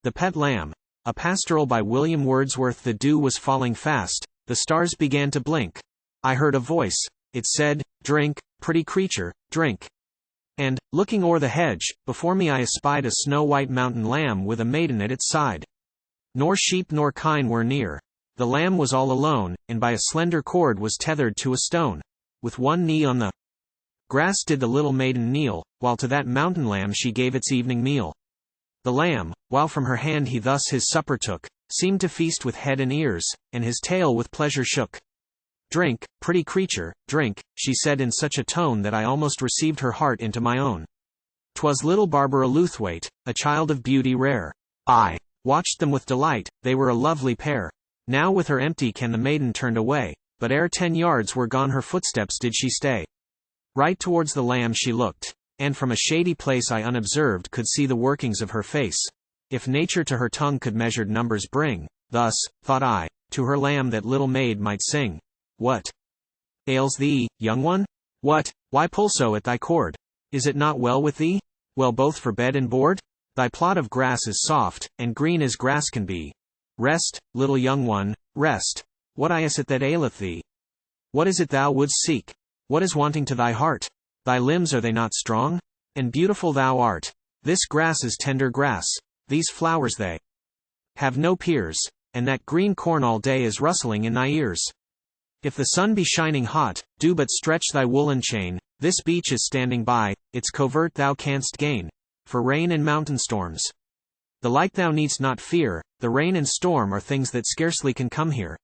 The Pet Lamb. A Pastoral by William Wordsworth. The dew was falling fast, the stars began to blink. I heard a voice. It said, "Drink, pretty creature, drink." And, looking o'er the hedge, before me I espied a snow-white mountain lamb with a maiden at its side. Nor sheep nor kine were near. The lamb was all alone, and by a slender cord was tethered to a stone. With one knee on the grass did the little maiden kneel, while to that mountain lamb she gave its evening meal. The lamb, while from her hand he thus his supper took, seemed to feast with head and ears, and his tail with pleasure shook. "Drink, pretty creature, drink," she said in such a tone that I almost received her heart into my own. 'Twas little Barbara Lewthwaite, a child of beauty rare. I watched them with delight, they were a lovely pair. Now with her empty can the maiden turned away, but ere 10 yards were gone her footsteps did she stay. Right towards the lamb she looked, and from a shady place I unobserved could see the workings of her face. If nature to her tongue could measured numbers bring, thus, thought I, to her lamb that little maid might sing. "What ails thee, young one? What, why pull so at thy cord? Is it not well with thee? Well both for bed and board? Thy plot of grass is soft, and green as grass can be. Rest, little young one, rest. What is it that aileth thee? What is it thou wouldst seek? What is wanting to thy heart? Thy limbs are they not strong? And beautiful thou art. This grass is tender grass. These flowers they have no peers, and that green corn all day is rustling in thy ears. If the sun be shining hot, do but stretch thy woolen chain. This beech is standing by, its covert thou canst gain, for rain and mountain storms. The like thou needst not fear, the rain and storm are things that scarcely can come here.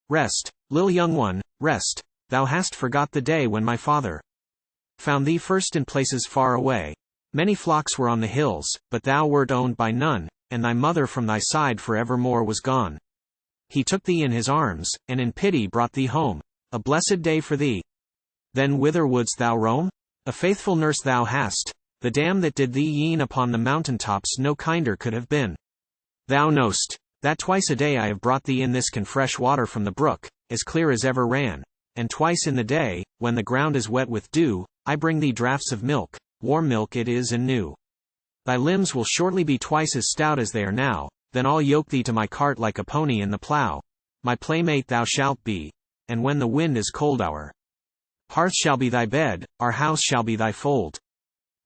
Rest, little young one, rest, thou hast forgot the day when my father found thee first in places far away. Many flocks were on the hills, but thou wert owned by none, and thy mother from thy side for evermore was gone. He took thee in his arms, and in pity brought thee home. A blessed day for thee. Then whither wouldst thou roam? A faithful nurse thou hast. The dam that did thee yean upon the mountain tops no kinder could have been. Thou know'st that twice a day I have brought thee in this can fresh water from the brook, as clear as ever ran. And twice in the day, when the ground is wet with dew, I bring thee draughts of milk. Warm milk it is and new. Thy limbs will shortly be twice as stout as they are now. Then I'll yoke thee to my cart like a pony in the plough. My playmate thou shalt be, and when the wind is cold our hearth shall be thy bed, our house shall be thy fold.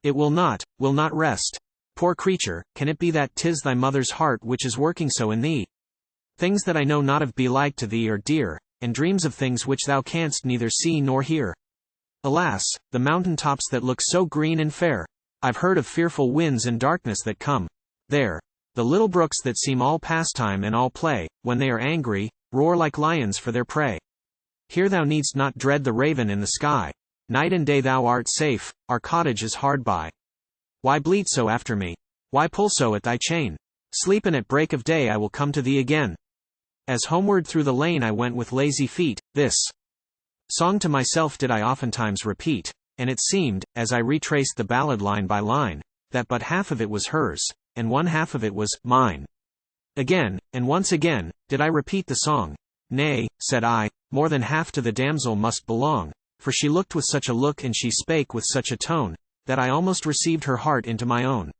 It will not rest. Poor creature, can it be that 'tis thy mother's heart which is working so in thee? Things that I know not of belike to thee are dear, and dreams of things which thou canst neither see nor hear. Alas, the mountain tops that look so green and fair! I've heard of fearful winds and darkness that come there. The little brooks that seem all pastime and all play, when they are angry, roar like lions for their prey. Here thou needst not dread the raven in the sky. Night and day thou art safe, our cottage is hard by. Why bleat so after me? Why pull so at thy chain? Sleep, and at break of day I will come to thee again. As homeward through the lane I went with lazy feet, this song to myself did I oftentimes repeat, and it seemed, as I retraced the ballad line by line, that but half of it was hers, and one half of it was mine. Again, and once again, did I repeat the song. Nay, said I, more than half to the damsel must belong, for she looked with such a look and she spake with such a tone, that I almost received her heart into my own.